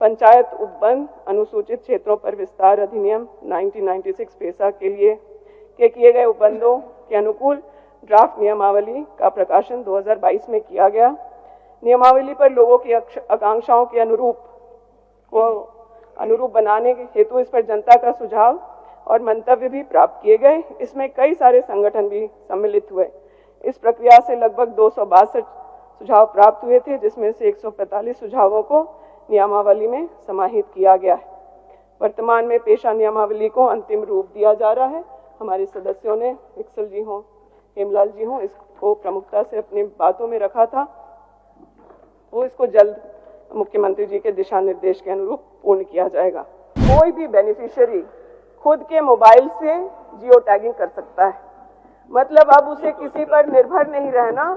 पंचायत उपबंध अनुसूचित क्षेत्रों पर विस्तार अधिनियम 1996 पेशा के लिए किए गए उपबंधों के अनुकूल ड्राफ्ट नियमावली का प्रकाशन 2022 में किया गया। नियमावली पर लोगों की आकांक्षाओं के अनुरूप बनाने के हेतु इस पर जनता का सुझाव और मंतव्य भी प्राप्त किए गए। इसमें कई सारे संगठन भी सम्मिलित हुए। इस प्रक्रिया से लगभग 262 सुझाव प्राप्त हुए थे, जिसमें से 145 सुझावों को नियमावली में समाहित किया गया है। वर्तमान में पेशा नियमावली को अंतिम रूप दिया जा रहा है। हमारे सदस्यों ने, विक्सल जी हों, हेमलाल जी हों, इसको प्रमुखता से अपनी बातों में रखा था। वो इसको जल्द मुख्यमंत्री जी के दिशा निर्देश के अनुरूप पूर्ण किया जाएगा। कोई भी बेनिफिशियरी खुद के मोबाइल से जियो टैगिंग कर सकता है। मतलब अब उसे किसी पर निर्भर नहीं रहना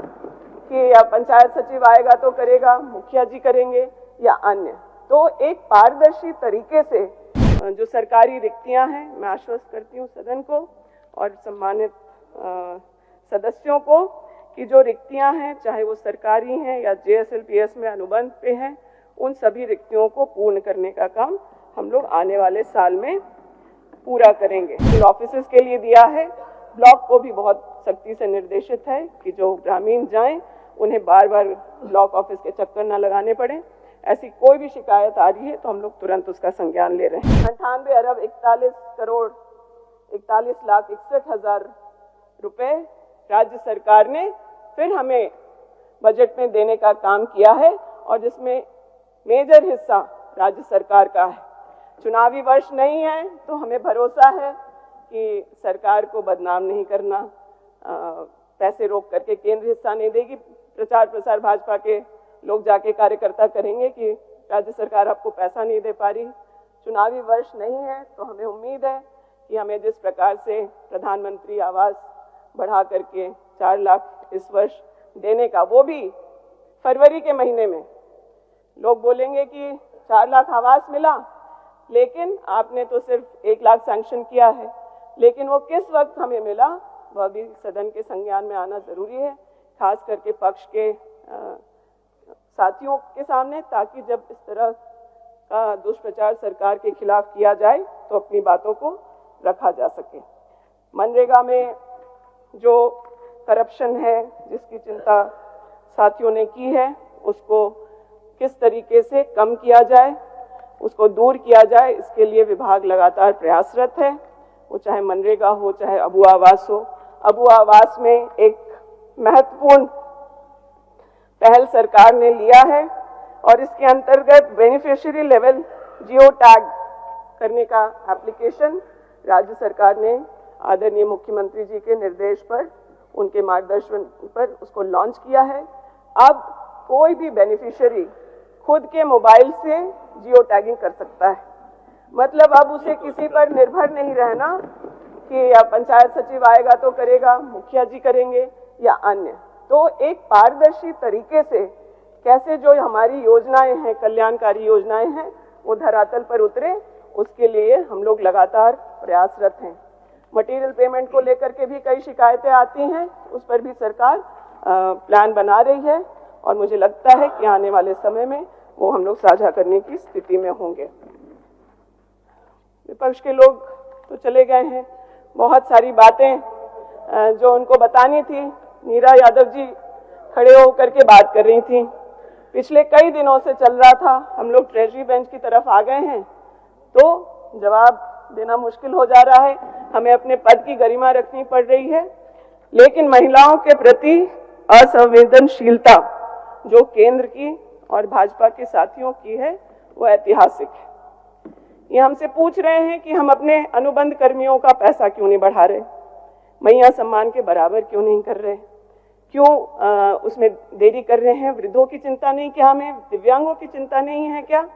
कि या पंचायत सचिव आएगा तो करेगा, मुखिया जी करेंगे या अन्य। तो एक पारदर्शी तरीके से जो सरकारी रिक्तियां हैं, मैं आश्वस्त करती हूँ सदन को और सम्मानित सदस्यों को कि जो रिक्तियां हैं, चाहे वो सरकारी हैं या JSLPS में अनुबंध पे हैं, उन सभी रिक्तियों को पूर्ण करने का काम हम लोग आने वाले साल में पूरा करेंगे। ऑफिसेस के लिए दिया है, ब्लॉक को भी बहुत सख्ती से निर्देशित है कि जो ग्रामीण जाएं उन्हें बार बार ब्लॉक ऑफिस के चक्कर न लगाने पड़े। ऐसी कोई भी शिकायत आ रही है तो हम लोग तुरंत उसका संज्ञान ले रहे हैं। 98 अरब 41 करोड़ 41,61,000 रुपए राज्य सरकार ने फिर हमें बजट में देने का काम किया है और जिसमें मेजर हिस्सा राज्य सरकार का है। चुनावी वर्ष नहीं है तो हमें भरोसा है कि सरकार को बदनाम नहीं करना, पैसे रोक करके केंद्र हिस्सा नहीं देगी। प्रचार प्रसार भाजपा के लोग जाके कार्यकर्ता करेंगे कि राज्य सरकार आपको पैसा नहीं दे पा रही। चुनावी वर्ष नहीं है तो हमें उम्मीद है कि हमें जिस प्रकार से प्रधानमंत्री आवास बढ़ा करके 4 लाख इस वर्ष देने का, वो भी फरवरी के महीने में लोग बोलेंगे कि 4 लाख आवास मिला, लेकिन आपने तो सिर्फ 1 लाख सैंक्शन किया है। लेकिन वो किस वक्त हमें मिला वह भी सदन के संज्ञान में आना जरूरी है, खास करके पक्ष के साथियों के सामने, ताकि जब इस तरह का दुष्प्रचार सरकार के खिलाफ किया जाए तो अपनी बातों को रखा जा सके। मनरेगा में जो करप्शन है, जिसकी चिंता साथियों ने की है, उसको किस तरीके से कम किया जाए, उसको दूर किया जाए, इसके लिए विभाग लगातार प्रयासरत है। वो चाहे मनरेगा हो, चाहे अबू आवास हो। अबू आवास में एक महत्वपूर्ण पहल सरकार ने लिया है और इसके अंतर्गत बेनिफिशियरी लेवल जियो टैग करने का एप्लीकेशन राज्य सरकार ने आदरणीय मुख्यमंत्री जी के निर्देश पर, उनके मार्गदर्शन पर उसको लॉन्च किया है। अब कोई भी बेनिफिशियरी खुद के मोबाइल से जियो टैगिंग कर सकता है। मतलब अब उसे किसी पर निर्भर नहीं रहना कि या पंचायत सचिव आएगा तो करेगा, मुखिया जी करेंगे या अन्य। तो एक पारदर्शी तरीके से कैसे जो हमारी योजनाएं हैं, कल्याणकारी योजनाएं हैं, वो धरातल पर उतरे, उसके लिए हम लोग लगातार प्रयासरत हैं। मटेरियल पेमेंट को लेकर के भी कई शिकायतें आती हैं, उस पर भी सरकार प्लान बना रही है और मुझे लगता है कि आने वाले समय में वो हम लोग साझा करने की स्थिति में होंगे। विपक्ष के लोग तो चले गए हैं, बहुत सारी बातें जो उनको बतानी थी, नीरा यादव जी खड़े होकर के बात कर रही थी। पिछले कई दिनों से चल रहा था, हम लोग ट्रेजरी बेंच की तरफ आ गए हैं तो जवाब देना मुश्किल हो जा रहा है, हमें अपने पद की गरिमा रखनी पड़ रही है। लेकिन महिलाओं के प्रति असंवेदनशीलता जो केंद्र की और भाजपा के साथियों की है, वो ऐतिहासिक है। ये हमसे पूछ रहे हैं कि हम अपने अनुबंध कर्मियों का पैसा क्यों नहीं बढ़ा रहे, मैया सम्मान के बराबर क्यों नहीं कर रहे, क्यों उसमें देरी कर रहे हैं। वृद्धों की चिंता नहीं क्या, हमें दिव्यांगों की चिंता नहीं है क्या?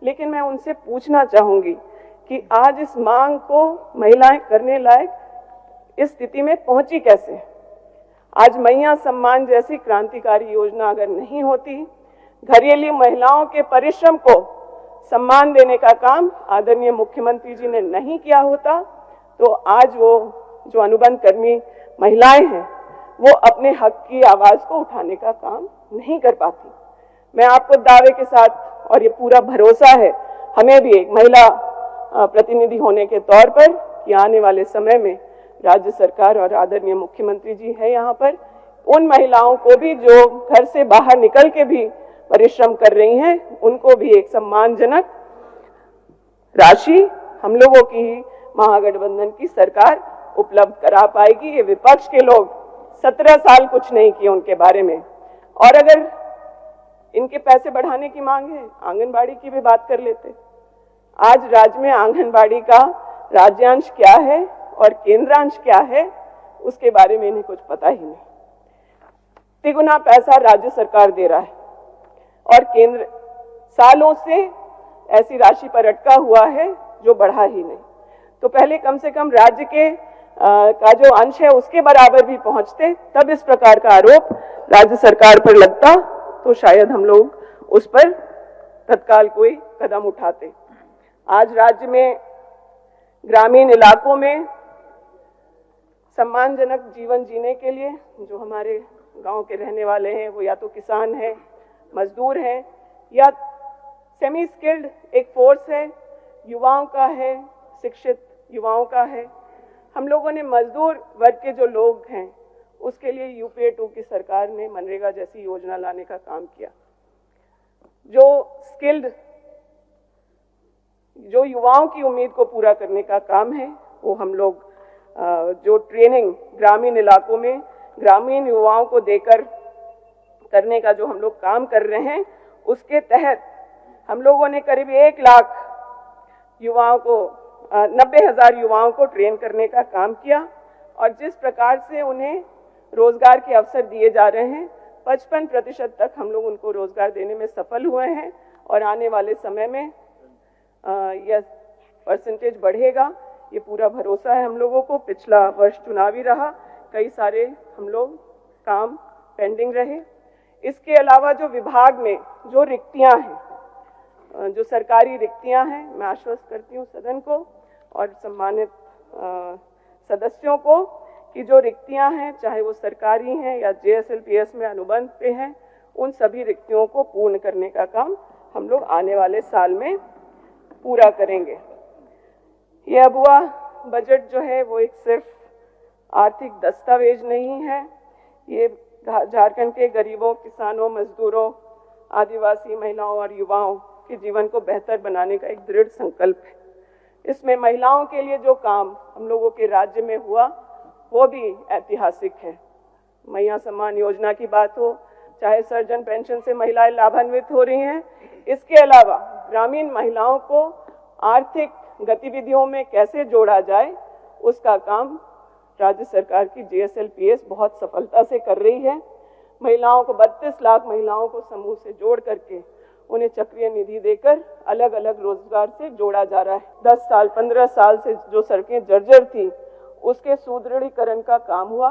लेकिन मैं उनसे पूछना चाहूंगी कि आज इस मांग को महिलाएं करने लायक इस स्थिति में पहुंची कैसे? आज मैया सम्मान जैसी क्रांतिकारी योजना अगर नहीं होती, घरेलू महिलाओं के परिश्रम को सम्मान देने का काम आदरणीय मुख्यमंत्री जी ने नहीं किया होता, तो आज वो जो अनुबंध कर्मी महिलाएं हैं वो अपने हक की आवाज को उठाने का काम नहीं कर पाती। मैं आपको दावे के साथ और ये पूरा भरोसा है हमें भी एक महिला प्रतिनिधि होने के तौर पर कि आने वाले समय में राज्य सरकार और आदरणीय मुख्यमंत्री जी है यहाँ पर, उन महिलाओं को भी जो घर से बाहर निकल के भी परिश्रम कर रही हैं, उनको भी एक सम्मानजनक राशि हम लोगों की महागठबंधन की सरकार उपलब्ध करा पाएगी। ये विपक्ष के लोग 17 साल कुछ नहीं किए उनके बारे में। और अगर इनके पैसे बढ़ाने की मांग है, आंगनबाड़ी की भी बात कर लेते। आज राज्य में आंगनबाड़ी का राज्यांश क्या है और केंद्रांश क्या है, उसके बारे में इन्हें कुछ पता ही नहीं। तिगुना पैसा राज्य सरकार दे रहा है और केंद्र सालों से ऐसी राशि पर अटका हुआ है जो बढ़ा ही नहीं। तो पहले कम से कम राज्य के का जो अंश है उसके बराबर भी पहुंचते, तब इस प्रकार का आरोप राज्य सरकार पर लगता तो शायद हम लोग उस पर तत्काल कोई कदम उठाते। आज राज्य में ग्रामीण इलाकों में सम्मानजनक जीवन जीने के लिए जो हमारे गांव के रहने वाले हैं, वो या तो किसान हैं, मजदूर हैं, या सेमी स्किल्ड एक फोर्स है, युवाओं का है, शिक्षित युवाओं का है। हम लोगों ने मजदूर वर्ग के जो लोग हैं उसके लिए यूपीए 2 की सरकार ने मनरेगा जैसी योजना लाने का काम किया। जो स्किल्ड, जो युवाओं की उम्मीद को पूरा करने का काम है, वो हम लोग जो ट्रेनिंग ग्रामीण इलाकों में ग्रामीण युवाओं को देकर करने का जो हम लोग काम कर रहे हैं, उसके तहत हम लोगों ने करीब 1 लाख युवाओं को 90,000 युवाओं को ट्रेन करने का काम किया। और जिस प्रकार से उन्हें रोजगार के अवसर दिए जा रहे हैं, 55% तक हम लोग उनको रोजगार देने में सफल हुए हैं और आने वाले समय में यह परसेंटेज बढ़ेगा, ये पूरा भरोसा है हम लोगों को। पिछला वर्ष चुनावी रहा, कई सारे हम लोग काम पेंडिंग रहे। इसके अलावा जो विभाग में जो रिक्तियां हैं, जो सरकारी रिक्तियां हैं, मैं आश्वस्त करती हूँ सदन को और सम्मानित सदस्यों को कि जो रिक्तियां हैं, चाहे वो सरकारी हैं या JSLPS में अनुबंध पे हैं, उन सभी रिक्तियों को पूर्ण करने का काम हम लोग आने वाले साल में पूरा करेंगे। ये अबुआ बजट जो है वो एक सिर्फ आर्थिक दस्तावेज नहीं है, ये झारखंड के गरीबों, किसानों, मजदूरों, आदिवासी महिलाओं और युवाओं के जीवन को बेहतर बनाने का एक दृढ़ संकल्प है। इसमें महिलाओं के लिए जो काम हम लोगों के राज्य में हुआ वो भी ऐतिहासिक है। मैया सम्मान योजना की बात हो, चाहे सर्जन पेंशन से महिलाएं लाभान्वित हो रही हैं, इसके अलावा ग्रामीण महिलाओं को आर्थिक गतिविधियों में कैसे जोड़ा जाए, उसका काम राज्य सरकार की JSLPS बहुत सफलता से कर रही है। महिलाओं को 32 लाख महिलाओं को समूह से जोड़ करके उन्हें चक्रीय निधि देकर अलग अलग रोजगार से जोड़ा जा रहा है। 10 साल 15 साल से जो सड़कें जर्जर थी उसके सुदृढ़ीकरण का काम हुआ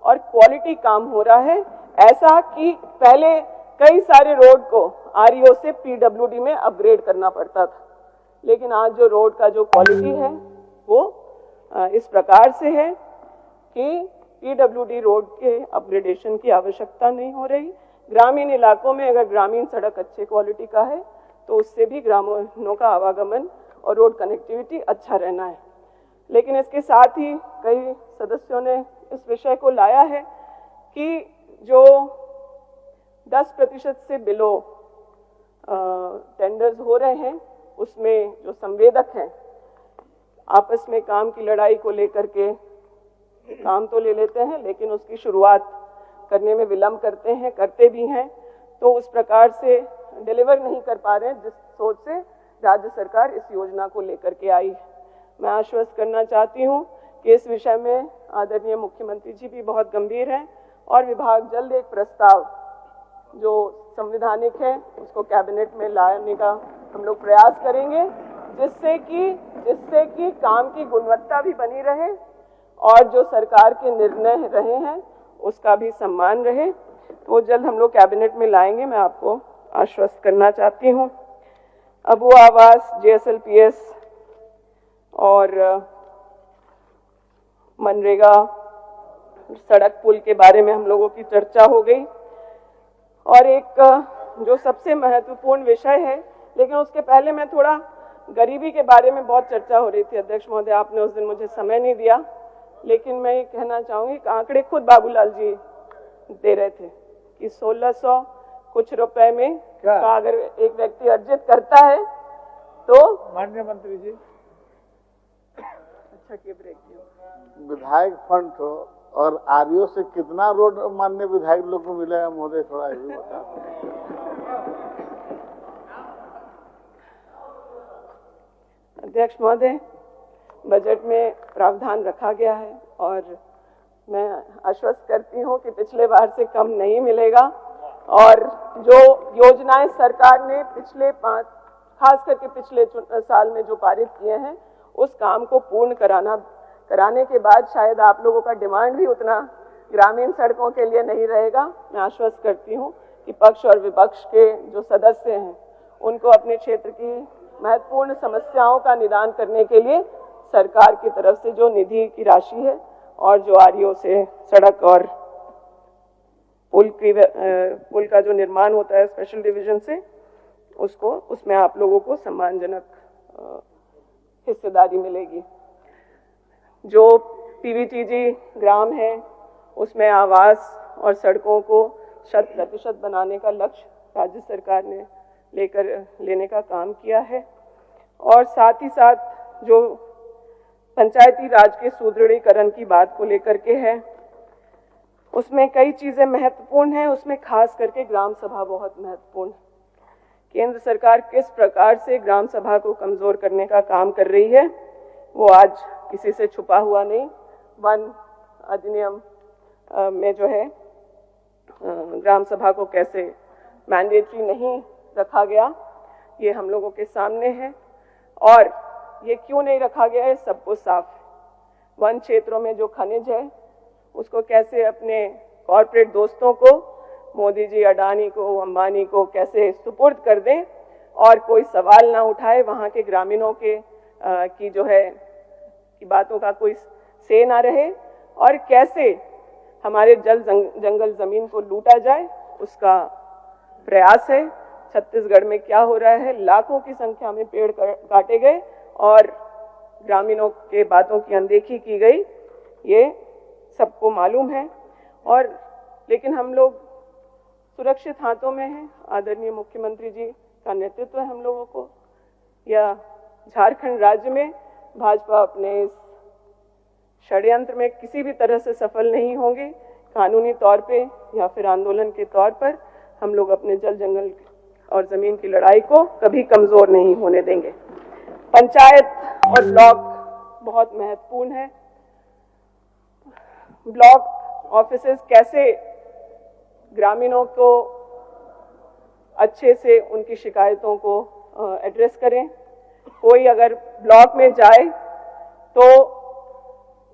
और क्वालिटी काम हो रहा है। ऐसा कि पहले कई सारे रोड को REO से PWD में अपग्रेड करना पड़ता था, लेकिन आज जो रोड का जो क्वालिटी है वो इस प्रकार से है कि PWD रोड के अपग्रेडेशन की आवश्यकता नहीं हो रही। ग्रामीण इलाकों में अगर ग्रामीण सड़क अच्छे क्वालिटी का है तो उससे भी ग्रामीणों का आवागमन और रोड कनेक्टिविटी अच्छा रहना है। लेकिन इसके साथ ही कई सदस्यों ने इस विषय को लाया है कि जो 10% से बिलो टेंडर्स हो रहे हैं, उसमें जो संवेदक हैं आपस में काम की लड़ाई को लेकर के काम तो ले लेते हैं, लेकिन उसकी शुरुआत करने में विलंब करते हैं, करते भी हैं, तो उस प्रकार से डिलीवर नहीं कर पा रहे हैं जिस सोच से राज्य सरकार इस योजना को लेकर के आई है। मैं आश्वस्त करना चाहती हूं कि इस विषय में आदरणीय मुख्यमंत्री जी भी बहुत गंभीर हैं और विभाग जल्द एक प्रस्ताव जो संवैधानिक है उसको कैबिनेट में लाने का हम लोग प्रयास करेंगे, जिससे कि काम की गुणवत्ता भी बनी रहे और जो सरकार के निर्णय रहे हैं उसका भी सम्मान रहे। तो जल्द हम लोग कैबिनेट में लाएंगे, मैं आपको आश्वस्त करना चाहती हूँ। अबुआ आवास, JSLPS और मनरेगा सड़क पुल के बारे में हम लोगों की चर्चा हो गई और एक जो सबसे महत्वपूर्ण विषय है, लेकिन उसके पहले मैं थोड़ा गरीबी के बारे में बहुत चर्चा हो रही थी। अध्यक्ष महोदय, आपने उस दिन मुझे समय नहीं दिया, लेकिन मैं ये कहना चाहूंगी कि आंकड़े खुद बाबूलाल जी दे रहे थे कि 1600 कुछ रुपए में का अगर एक व्यक्ति अर्जित करता है तो माननीय मंत्री जी, अच्छा की ब्रेक विधायक फंड हो और आरओ से कितना रोड माननीय विधायक लोग को मिलेगा महोदय, थोड़ा ये भी बता। अध्यक्ष महोदय, बजट में प्रावधान रखा गया है और मैं आश्वस्त करती हूं कि पिछले बार से कम नहीं मिलेगा और जो योजनाएं सरकार ने खास करके पिछले साल में जो पारित किए हैं उस काम को पूर्ण कराने के बाद शायद आप लोगों का डिमांड भी उतना ग्रामीण सड़कों के लिए नहीं रहेगा। मैं आश्वस्त करती हूं कि पक्ष और विपक्ष के जो सदस्य हैं उनको अपने क्षेत्र की महत्वपूर्ण समस्याओं का निदान करने के लिए सरकार की तरफ से जो निधि की राशि है और जो आरईओ से सड़क और पुल का जो निर्माण होता है स्पेशल डिवीजन से, उसमें आप लोगों को सम्मानजनक हिस्सेदारी मिलेगी। जो पीवीटीजी ग्राम है उसमें आवास और सड़कों को 100% बनाने का लक्ष्य राज्य सरकार ने लेने का काम किया है और साथ ही साथ जो पंचायती राज के सुदृढ़ीकरण की बात को लेकर के है उसमें कई चीजें महत्वपूर्ण हैं। उसमें खास करके ग्राम सभा बहुत महत्वपूर्ण है। केंद्र सरकार किस प्रकार से ग्राम सभा को कमजोर करने का काम कर रही है वो आज किसी से छुपा हुआ नहीं। वन अधिनियम में जो है ग्राम सभा को कैसे मैंडेटरी नहीं रखा गया ये हम लोगों के सामने है और ये क्यों नहीं रखा गया है सबको साफ है। वन क्षेत्रों में जो खनिज है उसको कैसे अपने कॉरपोरेट दोस्तों को, मोदी जी, अडानी को, अंबानी को कैसे सुपुर्द कर दें और कोई सवाल ना उठाए, वहाँ के ग्रामीणों के की जो है की बातों का कोई से ना रहे और कैसे हमारे जंगल जमीन को लूटा जाए उसका प्रयास है। छत्तीसगढ़ में क्या हो रहा है, लाखों की संख्या में पेड़ काटे गए और ग्रामीणों के बातों की अनदेखी की गई, ये सबको मालूम है। और लेकिन हम लोग सुरक्षित हाथों में हैं। आदरणीय मुख्यमंत्री जी का नेतृत्व है हम लोगों को। या झारखंड राज्य में भाजपा अपने इस षड्यंत्र में किसी भी तरह से सफल नहीं होंगे। कानूनी तौर पे या फिर आंदोलन के तौर पर हम लोग अपने जल जंगल और जमीन की लड़ाई को कभी कमजोर नहीं होने देंगे। पंचायत और ब्लॉक बहुत महत्वपूर्ण है। ब्लॉक ऑफिसेस कैसे ग्रामीणों को अच्छे से उनकी शिकायतों को एड्रेस करें। कोई अगर ब्लॉक में जाए तो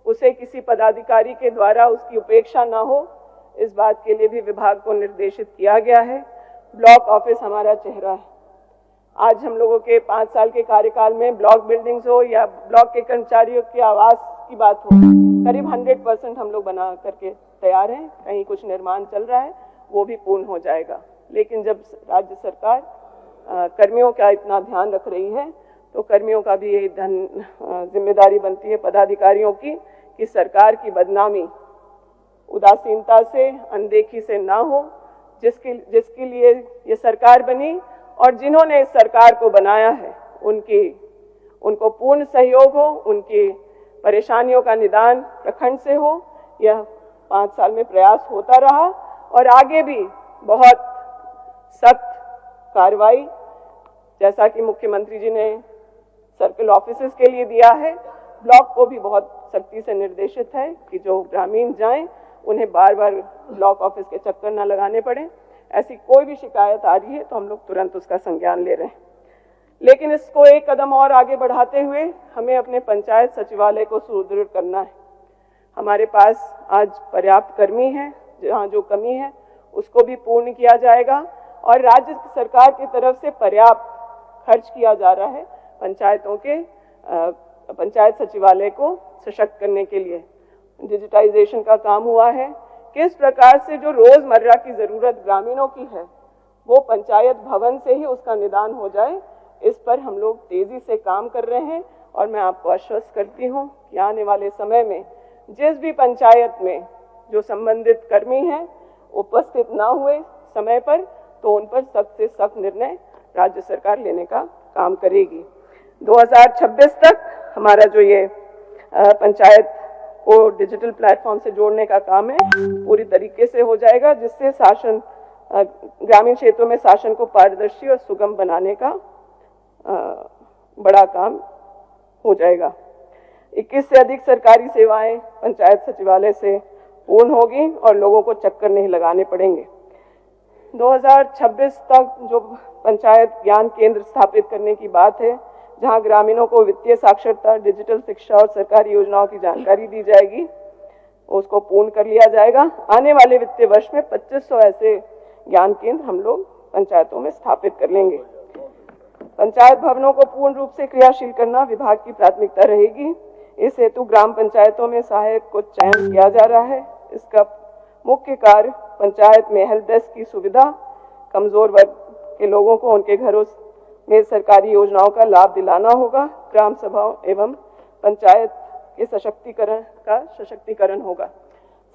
उसे किसी पदाधिकारी के द्वारा उसकी उपेक्षा ना हो, इस बात के लिए भी विभाग को निर्देशित किया गया है। ब्लॉक ऑफिस हमारा चेहरा है। आज हम लोगों के 5 साल के कार्यकाल में ब्लॉक बिल्डिंग्स हो या ब्लॉक के कर्मचारियों के आवास की बात हो, करीब 100% हम लोग बना करके तैयार हैं। कहीं कुछ निर्माण चल रहा है, वो भी पूर्ण हो जाएगा। लेकिन जब राज्य सरकार कर्मियों का इतना ध्यान रख रही है तो कर्मियों का भी यही जिम्मेदारी बनती है पदाधिकारियों की कि सरकार की बदनामी उदासीनता से, अनदेखी से ना हो। जिसके लिए ये सरकार बनी और जिन्होंने इस सरकार को बनाया है उनको पूर्ण सहयोग हो, उनकी परेशानियों का निदान प्रखंड से हो। यह 5 साल में प्रयास होता रहा और आगे भी बहुत सख्त कार्रवाई, जैसा कि मुख्यमंत्री जी ने सर्कल ऑफिसेस के लिए दिया है, ब्लॉक को भी बहुत सख्ती से निर्देशित है कि जो ग्रामीण जाएं उन्हें बार बार ब्लॉक ऑफिस के चक्कर ना लगाने पड़े। ऐसी कोई भी शिकायत आ रही है तो हम लोग तुरंत उसका संज्ञान ले रहे हैं। लेकिन इसको एक कदम और आगे बढ़ाते हुए हमें अपने पंचायत सचिवालय को सुदृढ़ करना है। हमारे पास आज पर्याप्त कर्मी है, जहाँ जो कमी है उसको भी पूर्ण किया जाएगा और राज्य सरकार की तरफ से पर्याप्त खर्च किया जा रहा है पंचायत सचिवालय को सशक्त करने के लिए। डिजिटाइजेशन का काम हुआ है। किस प्रकार से जो रोजमर्रा की जरूरत ग्रामीणों की है वो पंचायत भवन से ही उसका निदान हो जाए, इस पर हम लोग तेजी से काम कर रहे हैं। और मैं आपको आश्वस्त करती हूँ कि आने वाले समय में जिस भी पंचायत में जो संबंधित कर्मी हैं उपस्थित ना हुए समय पर, तो उन पर सख्त से सख्त निर्णय राज्य सरकार लेने का काम करेगी। 2026 तक हमारा जो ये पंचायत को डिजिटल प्लेटफॉर्म से जोड़ने का काम है पूरी तरीके से हो जाएगा, जिससे शासन ग्रामीण क्षेत्रों में शासन को पारदर्शी और सुगम बनाने का बड़ा काम हो जाएगा। 21 से अधिक सरकारी सेवाएं पंचायत सचिवालय से पूर्ण होगी और लोगों को चक्कर नहीं लगाने पड़ेंगे। 2026 तक जो पंचायत ज्ञान केंद्र स्थापित करने की बात है, जहां ग्रामीणों को वित्तीय साक्षरता, डिजिटल शिक्षा और सरकारी योजनाओं की जानकारी दी जाएगी, उसको पूर्ण कर लिया जाएगा। आने वाले वित्तीय वर्ष में 2500 ऐसे ज्ञान केंद्र हम लोग पंचायतों में स्थापित कर लेंगे। पंचायत भवनों को पूर्ण रूप से क्रियाशील करना विभाग की प्राथमिकता रहेगी। इस हेतु ग्राम पंचायतों में सहायक को चयन किया जा रहा है। इसका मुख्य कार्य पंचायत में हेल्प डेस्क की सुविधा, कमजोर वर्ग के लोगों को उनके घरों में सरकारी योजनाओं का लाभ दिलाना होगा। ग्राम सभाओं एवं पंचायत के सशक्तिकरण होगा।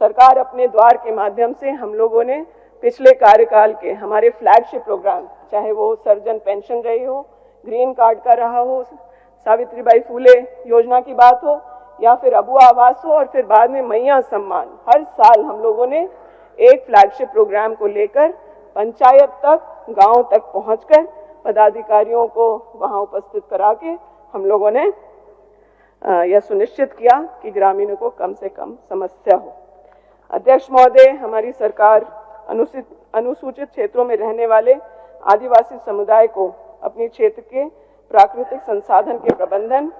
सरकार अपने द्वार के माध्यम से हम लोगों ने पिछले कार्यकाल के हमारे फ्लैगशिप प्रोग्राम, चाहे वो सर्जन पेंशन रही हो, ग्रीन कार्ड का रहा हो, सावित्रीबाई फूले योजना की बात हो, या फिर अबुआ आवास हो, और फिर बाद में मैया सम्मान, हर साल हम लोगों ने एक फ्लैगशिप प्रोग्राम को लेकर पंचायत तक, गांव तक पहुंचकर पदाधिकारियों को वहां उपस्थित करा के हम लोगों ने यह सुनिश्चित किया कि ग्रामीणों को कम से कम समस्या हो। अध्यक्ष महोदय, हमारी सरकार अनुसूचित क्षेत्रों में रहने वाले आदिवासी समुदाय को अपने क्षेत्र के प्राकृतिक संसाधन के प्रबंधन,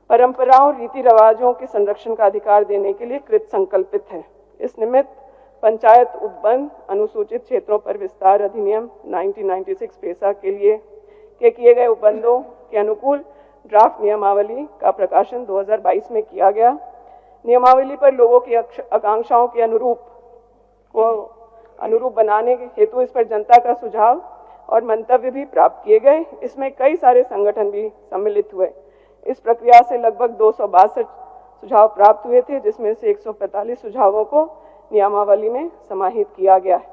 परंपराओं, रीति रिवाजों के संरक्षण का अधिकार देने के लिए कृत संकल्पित है। इस निमित्त पंचायत उपबंध अनुसूचित क्षेत्रों पर विस्तार अधिनियम 1996 पेशा के लिए किए गए उपबंधों के अनुकूल ड्राफ्ट नियमावली का प्रकाशन 2022 में किया गया। नियमावली पर लोगों की आकांक्षाओं के अनुरूप बनाने के हेतु इस पर जनता का सुझाव और मंतव्य भी प्राप्त किए गए। इसमें कई सारे संगठन भी सम्मिलित हुए। इस प्रक्रिया से लगभग 262 सुझाव प्राप्त हुए थे, जिसमें से 145 सुझावों को नियमावली में समाहित किया गया है।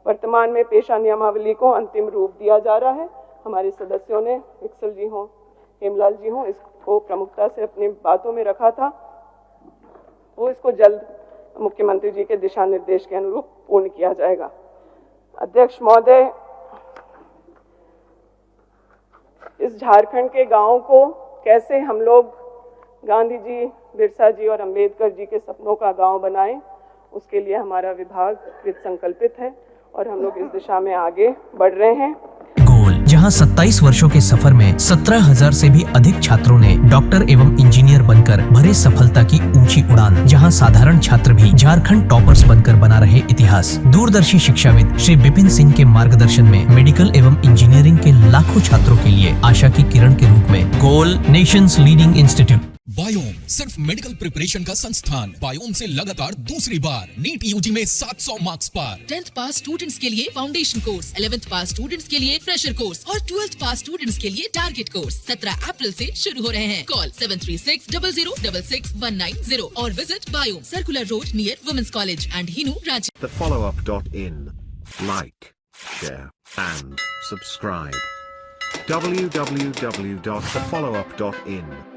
वर्तमान में पेशा नियमावली को अंतिम रूप दिया जा रहा है। हमारे सदस्यों ने, विक्सल जी हों, हेमलाल जी हों, इसको प्रमुखता से अपनी बातों में रखा था। वो इसको जल्द मुख्यमंत्री जी के दिशा निर्देश के अनुरूप पूर्ण किया जाएगा। अध्यक्ष महोदय, इस झारखंड के गांवों को कैसे हम लोग गांधी जी, बिरसा जी और अंबेडकर जी के सपनों का गांव बनाएं, उसके लिए हमारा विभाग कृत संकल्पित है और हम लोग इस दिशा में आगे बढ़ रहे हैं। गोल, जहां 27 वर्षों के सफर में 17,000 से भी अधिक छात्रों ने डॉक्टर एवं इंजीनियर बनकर भरे सफलता की ऊंची उड़ान, जहां साधारण छात्र भी झारखंड टॉपर्स बनकर बना रहे इतिहास। दूरदर्शी शिक्षाविद श्री विपिन सिंह के मार्गदर्शन में मेडिकल एवं इंजीनियरिंग के लाखों छात्रों के लिए आशा की किरण के रूप में गोल, नेशंस लीडिंग इंस्टीट्यूट। बायोम सिर्फ मेडिकल प्रिपरेशन का संस्थान। बायोम से लगातार दूसरी बार नीट यूजी में 700 मार्क्स पार। 10th पास स्टूडेंट्स के लिए फाउंडेशन कोर्स, 11th पास स्टूडेंट्स के लिए फ्रेशर कोर्स और 12th पास स्टूडेंट्स के लिए टारगेट कोर्स 17 अप्रैल से शुरू हो रहे हैं। कॉल 7360066190 और visit biome, circular road near women's college and Hinoo राज्य। thefollowup.in. Like, share and subscribe. www.thefollowup.in